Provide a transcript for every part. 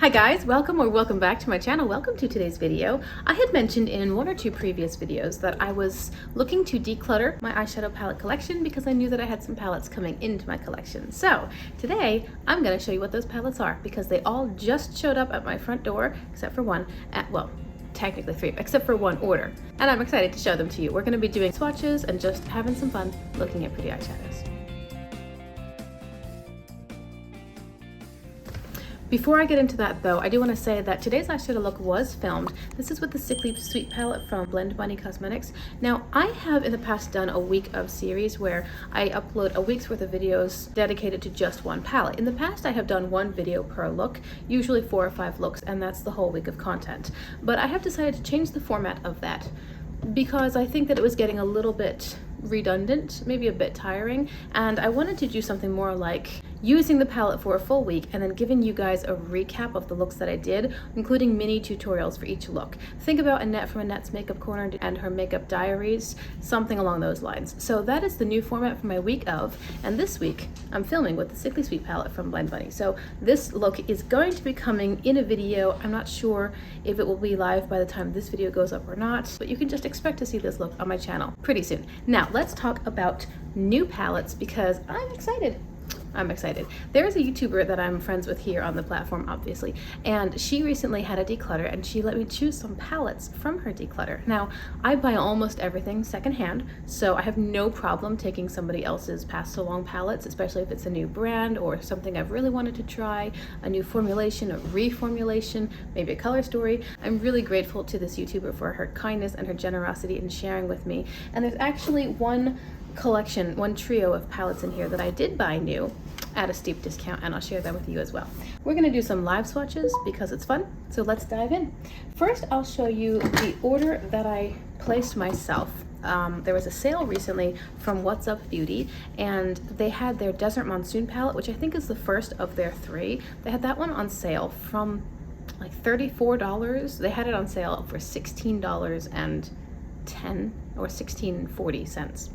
Hi guys, welcome back to my channel. Welcome to today's video. I had mentioned in one or two previous videos that I was looking to declutter my eyeshadow palette collection because I knew that I had some palettes coming into my collection. So today I'm going to show you what those palettes are because they all just showed up at my front door except for one well, technically three, except for one order. And I'm excited to show them to you. We're going to be doing swatches and just having some fun looking at pretty eyeshadows. Before I get into that though, I do want to say that today's eyeshadow look was filmed. This is with the Sickly Sweet palette from Blend Bunny Cosmetics. Now, I have in the past done a week of series where I upload a week's worth of videos dedicated to just one palette. In the past, I have done one video per look, usually 4 or 5 looks, and that's the whole week of content. But I have decided to change the format of that because I think that it was getting a little bit redundant, maybe a bit tiring, and I wanted to do something more like using the palette for a full week and then giving you guys a recap of the looks that I did, including mini tutorials for each look. Think about Annette from Annette's Makeup Corner and her makeup diaries, something along those lines. So that is the new format for my week of, and this week I'm filming with the Sickly Sweet palette from Blend Bunny. So this look is going to be coming in a video. I'm not sure if it will be live by the time this video goes up or not, but you can just expect to see this look on my channel pretty soon. Now let's talk about new palettes because I'm excited. There's a YouTuber that I'm friends with here on the platform, obviously, and she recently had a declutter and she let me choose some palettes from her declutter. Now, I buy almost everything secondhand, so I have no problem taking somebody else's passed along palettes, especially if it's a new brand or something I've really wanted to try, a new formulation, a reformulation, maybe a color story. I'm really grateful to this YouTuber for her kindness and her generosity in sharing with me. And there's actually one collection, one trio of palettes in here that I did buy new at a steep discount, and I'll share them with you as well. We're gonna do some live swatches because it's fun, so let's dive in. First, I'll show you the order that I placed myself. There was a sale recently from What's Up Beauty, and they had their Desert Monsoon palette, which I think is the first of their 3. They had that one on sale from like $34. They had it on sale for $16.10 or $16.40.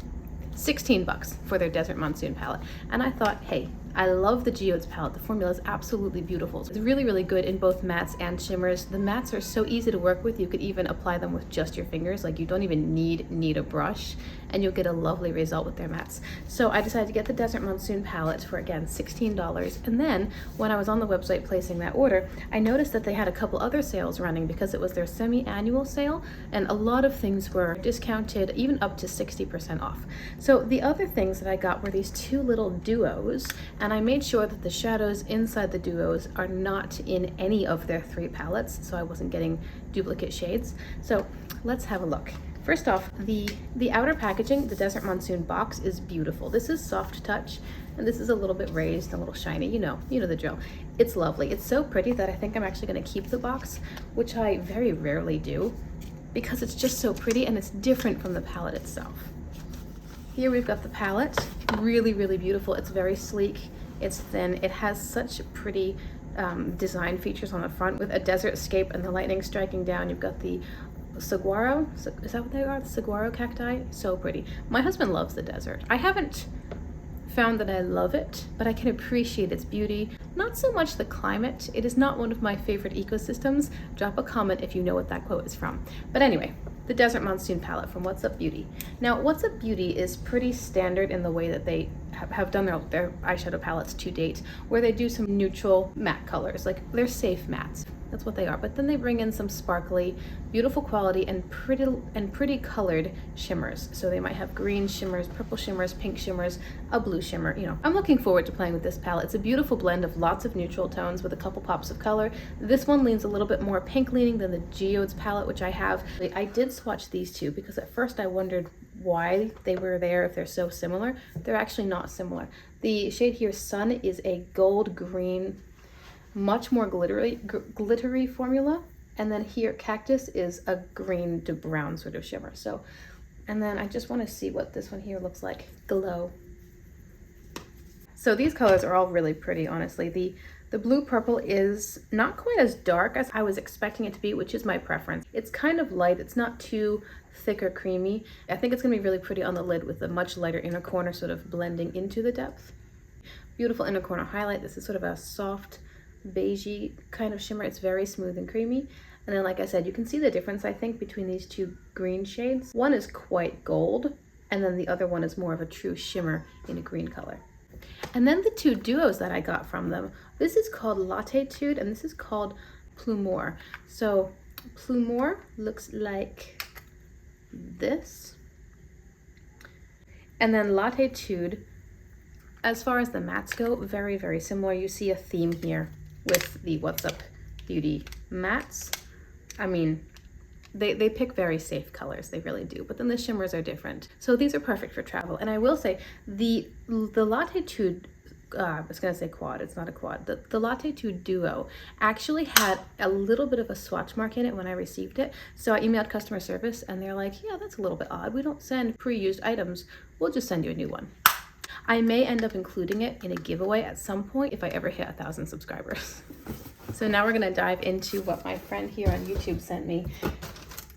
16 bucks for their Desert Monsoon palette. And I thought, hey, I love the Geodes palette. The formula is absolutely beautiful. It's really, really good in both mattes and shimmers. The mattes are so easy to work with. You could even apply them with just your fingers. Like, you don't even need a brush, and you'll get a lovely result with their mattes. So I decided to get the Desert Monsoon palette for, again, $16. And then when I was on the website placing that order, I noticed that they had a couple other sales running because it was their semi-annual sale, and a lot of things were discounted, even up to 60% off. So the other things that I got were these 2 little duos, and I made sure that the shadows inside the duos are not in any of their 3 palettes, so I wasn't getting duplicate shades. So let's have a look. First off, the outer packaging, the Desert Monsoon box, is beautiful. This is soft touch, and this is a little bit raised, a little shiny. You know the drill. It's lovely. It's so pretty that I think I'm actually going to keep the box, which I very rarely do, because it's just so pretty and it's different from the palette itself. Here we've got the palette, really, really beautiful. It's very sleek, it's thin, it has such pretty design features on the front with a desert scape and the lightning striking down. You've got the saguaro, is that what they are? The saguaro cacti, so pretty. My husband loves the desert. I haven't found that I love it, but I can appreciate its beauty. Not so much the climate. It is not one of my favorite ecosystems. Drop a comment if you know what that quote is from. But anyway, the Desert Monsoon palette from What's Up Beauty. Now, What's Up Beauty is pretty standard in the way that they have done their eyeshadow palettes to date, where they do some neutral matte colors, like they're safe mattes. That's what they are. But then they bring in some sparkly, beautiful quality and pretty colored shimmers. So they might have green shimmers, purple shimmers, pink shimmers, a blue shimmer. You know, I'm looking forward to playing with this palette. It's a beautiful blend of lots of neutral tones with a couple pops of color. This one leans a little bit more pink leaning than the Geodes palette, which I have. I did swatch these two because at first I wondered why they were there if they're so similar. They're actually not similar. The shade here, Sun, is a gold green, much more glittery formula, and then here Cactus is a green to brown sort of shimmer. So, and then I just want to see what this one here looks like. Glow. So these colors are all really pretty, honestly. The blue purple is not quite as dark as I was expecting it to be, which is my preference. It's kind of light. It's not too thick or creamy. I think it's gonna be really pretty on the lid with a much lighter inner corner sort of blending into the depth. Beautiful inner corner highlight. This is sort of a soft beigey kind of shimmer. It's very smooth and creamy. And then, like I said, you can see the difference, I think, between these two green shades. One is quite gold, and then the other one is more of a true shimmer in a green color. And then the two duos that I got from them, this is called Latitude and this is called Plumour. So Plumour looks like this. And then Latitude, as far as the mattes go, very, very similar. You see a theme here with the What's Up Beauty mattes. I mean, they pick very safe colors, they really do, but then the shimmers are different. So these are perfect for travel. And I will say, the Latitude, I was gonna say quad, it's not a quad. The Latitude Duo actually had a little bit of a swatch mark in it when I received it. So I emailed customer service and they're like, yeah, that's a little bit odd. We don't send pre-used items. We'll just send you a new one. I may end up including it in a giveaway at some point if I ever hit 1,000 subscribers. So now we're gonna dive into what my friend here on YouTube sent me.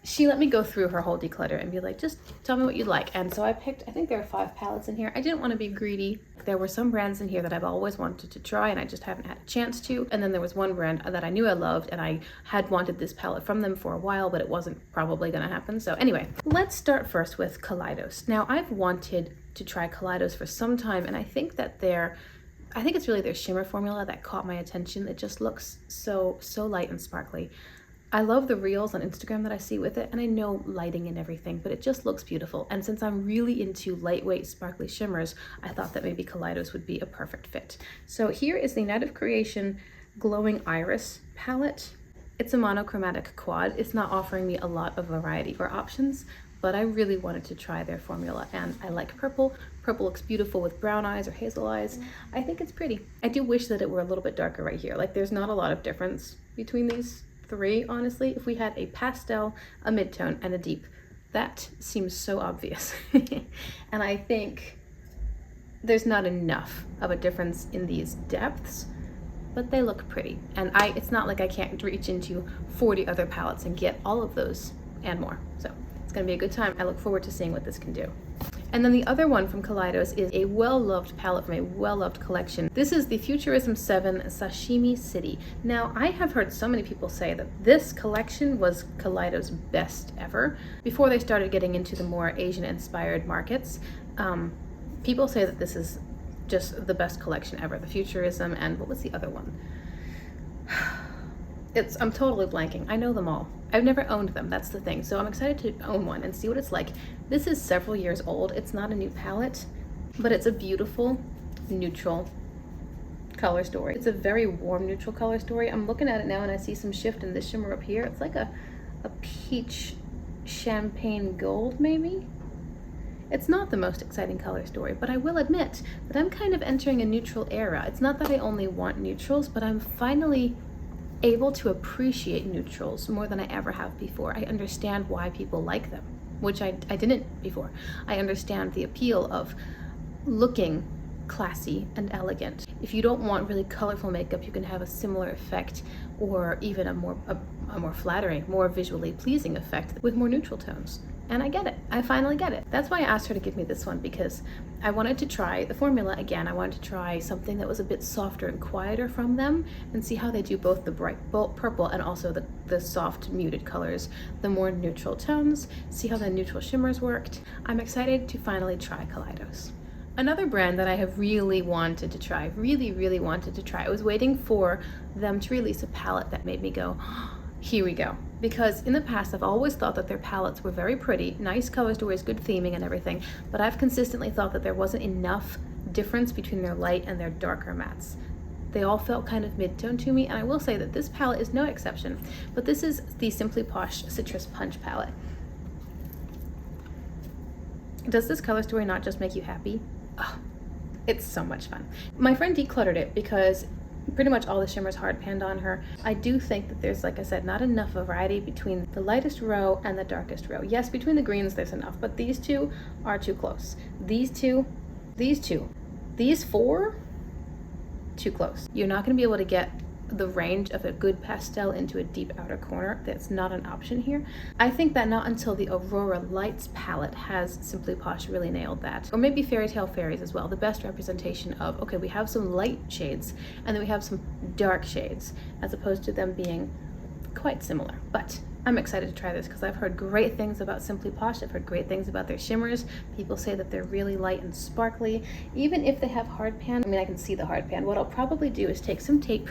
She let me go through her whole declutter and be like, just tell me what you like. And so I picked, I think there are 5 palettes in here. I didn't want to be greedy. There were some brands in here that I've always wanted to try and I just haven't had a chance to. And then there was one brand that I knew I loved and I had wanted this palette from them for a while, but it wasn't probably going to happen. So anyway, let's start first with Kaleidos. Now I've wanted to try Kaleidos for some time and I think that I think it's really their shimmer formula that caught my attention. It just looks so light and sparkly. I love the reels on Instagram that I see with it, and I know lighting and everything, but it just looks beautiful. And since I'm really into lightweight, sparkly shimmers, I thought that maybe Kaleidos would be a perfect fit. So here is the Night of Creation Glowing Iris palette. It's a monochromatic quad. It's not offering me a lot of variety or options, but I really wanted to try their formula, and I like purple. Purple looks beautiful with brown eyes or hazel eyes. I think it's pretty. I do wish that it were a little bit darker right here. Like, there's not a lot of difference between these 3, honestly. If we had a pastel, a midtone, and a deep, that seems so obvious. And I think there's not enough of a difference in these depths, but they look pretty. And it's not like I can't reach into 40 other palettes and get all of those and more. So it's gonna be a good time. I look forward to seeing what this can do. And then the other one from Kaleidos is a well-loved palette from a well-loved collection. This is the Futurism 7 Sashimi City. Now, I have heard so many people say that this collection was Kaleidos' best ever. Before they started getting into the more Asian-inspired markets, people say that this is just the best collection ever. The Futurism and what was the other one? I'm totally blanking. I know them all. I've never owned them, that's the thing. So I'm excited to own one and see what it's like. This is several years old. It's not a new palette, but it's a beautiful, neutral color story. It's a very warm, neutral color story. I'm looking at it now and I see some shift in this shimmer up here. It's like a peach champagne gold, maybe? It's not the most exciting color story, but I will admit that I'm kind of entering a neutral era. It's not that I only want neutrals, but I'm finally able to appreciate neutrals more than I ever have before. I understand why people like them, which I didn't before. I understand the appeal of looking classy and elegant. If you don't want really colorful makeup, you can have a similar effect or even a more flattering, more visually pleasing effect with more neutral tones. And I get it. I finally get it. That's why I asked her to give me this one, because I wanted to try the formula again. I wanted to try something that was a bit softer and quieter from them and see how they do both the bright purple and also the soft muted colors, the more neutral tones, see how the neutral shimmers worked. I'm excited to finally try Kaleidos. Another brand that I have really wanted to try, really wanted to try. I was waiting for them to release a palette that made me go, here we go. Because in the past, I've always thought that their palettes were very pretty, nice color stories, good theming and everything, but I've consistently thought that there wasn't enough difference between their light and their darker mattes. They all felt kind of mid-tone to me, and I will say that this palette is no exception, but this is the Simply Posh Citrus Punch palette. Does this color story not just make you happy? Oh, it's so much fun. My friend decluttered it because pretty much all the shimmers hard panned on her. I do think that there's, like I said, not enough variety between the lightest row and the darkest row. Yes, between the greens there's enough, but these two are too close. These two, these 4, too close. You're not going to be able to get the range of a good pastel into a deep outer corner. That's not an option here. I think that not until the Aurora Lights palette has Simply Posh really nailed that. Or maybe Fairy Tale Fairies as well, the best representation of, okay, we have some light shades and then we have some dark shades, as opposed to them being quite similar. But I'm excited to try this because I've heard great things about Simply Posh. I've heard great things about their shimmers. People say that they're really light and sparkly. Even if they have hard pan, I mean, I can see the hard pan. What I'll probably do is take some tape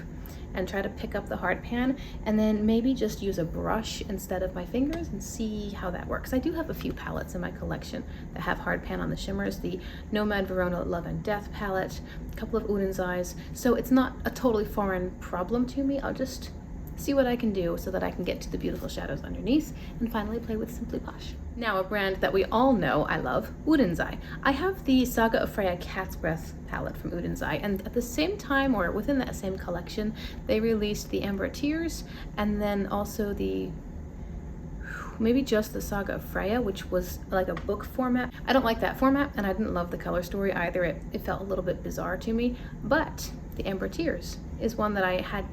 and try to pick up the hard pan, and then maybe just use a brush instead of my fingers and see how that works. I do have a few palettes in my collection that have hard pan on the shimmers, the Nomad Verona Love and Death palette, a couple of Udin's Eyes, so it's not a totally foreign problem to me. I'll just see what I can do so that I can get to the beautiful shadows underneath and finally play with Simply Posh. Now, a brand that we all know I love, Udin's Eye. I have the Saga of Freya Cat's Breath palette from Udin's Eye, and at the same time, or within that same collection, they released the Amber Tears, and then also maybe just the Saga of Freya, which was like a book format. I don't like that format, and I didn't love the color story either. It felt a little bit bizarre to me, but the Amber Tears is one that I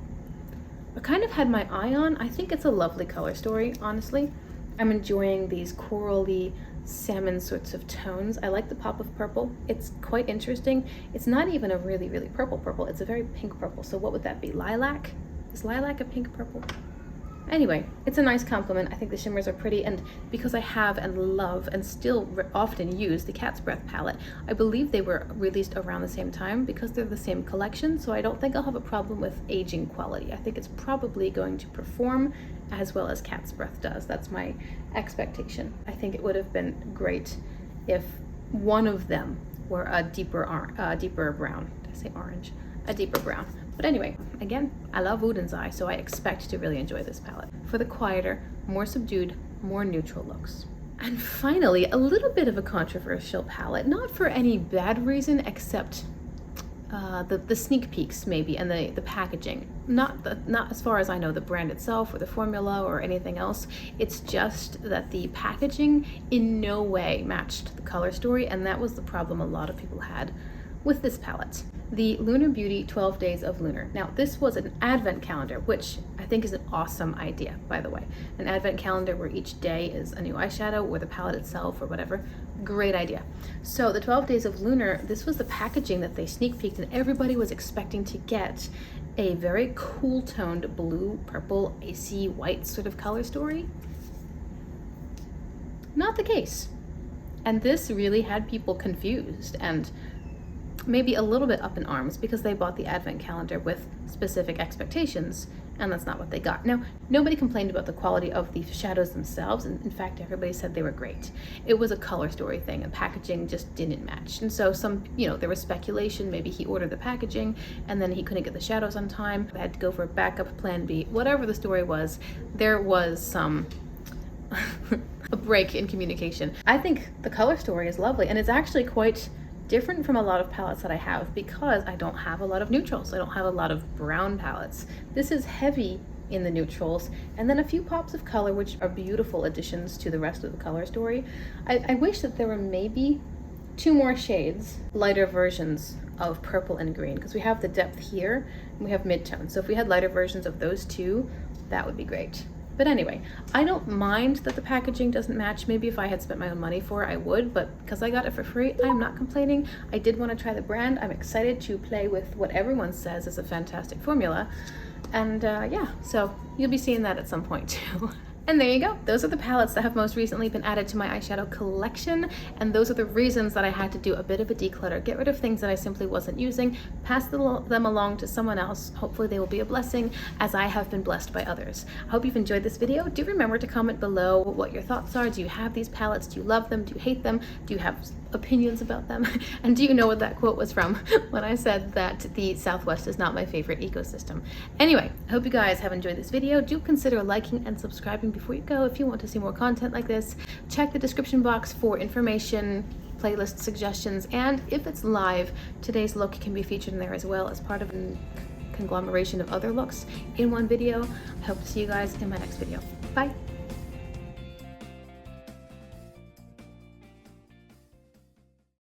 kind of had my eye on. I think it's a lovely color story, honestly. I'm enjoying these corally salmon sorts of tones. I like the pop of purple. It's quite interesting. It's not even a really, really purple. It's a very pink purple. So what would that be? Lilac? Is lilac a pink purple? Anyway, it's a nice compliment. I think the shimmers are pretty, and because I have and love and still often use the Cat's Breath palette, I believe they were released around the same time because they're the same collection, so I don't think I'll have a problem with aging quality. I think it's probably going to perform as well as Cat's Breath does. That's my expectation. I think it would have been great if one of them were a deeper brown. Did I say orange? A deeper brown. But anyway, again, I love Udin's Eye, so I expect to really enjoy this palette for the quieter, more subdued, more neutral looks. And finally, a little bit of a controversial palette, not for any bad reason except the sneak peeks maybe, and the packaging. Not as far as I know the brand itself or the formula or anything else. It's just that the packaging in no way matched the color story, and that was the problem a lot of people had with this palette. The Lunar Beauty 12 Days of Lunar. Now, this was an advent calendar, which I think is an awesome idea, by the way. An advent calendar where each day is a new eyeshadow or the palette itself or whatever. Great idea. So the 12 Days of Lunar, this was the packaging that they sneak peeked, and everybody was expecting to get a very cool toned blue, purple, icy white sort of color story. Not the case. And this really had people confused and maybe a little bit up in arms because they bought the advent calendar with specific expectations, and that's not what they got. Now, nobody complained about the quality of the shadows themselves, and in fact, everybody said they were great. It was a color story thing, and packaging just didn't match. And so there was speculation, maybe he ordered the packaging and then he couldn't get the shadows on time. They had to go for a backup plan B. Whatever the story was, there was some a break in communication. I think the color story is lovely, and it's actually quite different from a lot of palettes that I have because I don't have a lot of neutrals. I don't have a lot of brown palettes. This is heavy in the neutrals, and then a few pops of color, which are beautiful additions to the rest of the color story. I wish that there were maybe 2 more shades, lighter versions of purple and green, because we have the depth here and we have mid-tone. So if we had lighter versions of those two, that would be great. But anyway, I don't mind that the packaging doesn't match. Maybe if I had spent my own money for it, I would, but because I got it for free, I'm not complaining. I did want to try the brand. I'm excited to play with what everyone says is a fantastic formula. And yeah, so you'll be seeing that at some point too. And there you go. Those are the palettes that have most recently been added to my eyeshadow collection. And those are the reasons that I had to do a bit of a declutter, get rid of things that I simply wasn't using, pass them along to someone else. Hopefully they will be a blessing as I have been blessed by others. I hope you've enjoyed this video. Do remember to comment below what your thoughts are. Do you have these palettes? Do you love them? Do you hate them? Do you have opinions about them? And do you know what that quote was from when I said that the Southwest is not my favorite ecosystem? Anyway, I hope you guys have enjoyed this video. Do consider liking and subscribing before you go if you want to see more content like this. Check the description box for information, playlist suggestions, and if it's live, today's look can be featured in there as well as part of a conglomeration of other looks in one video. I hope to see you guys in my next video. Bye!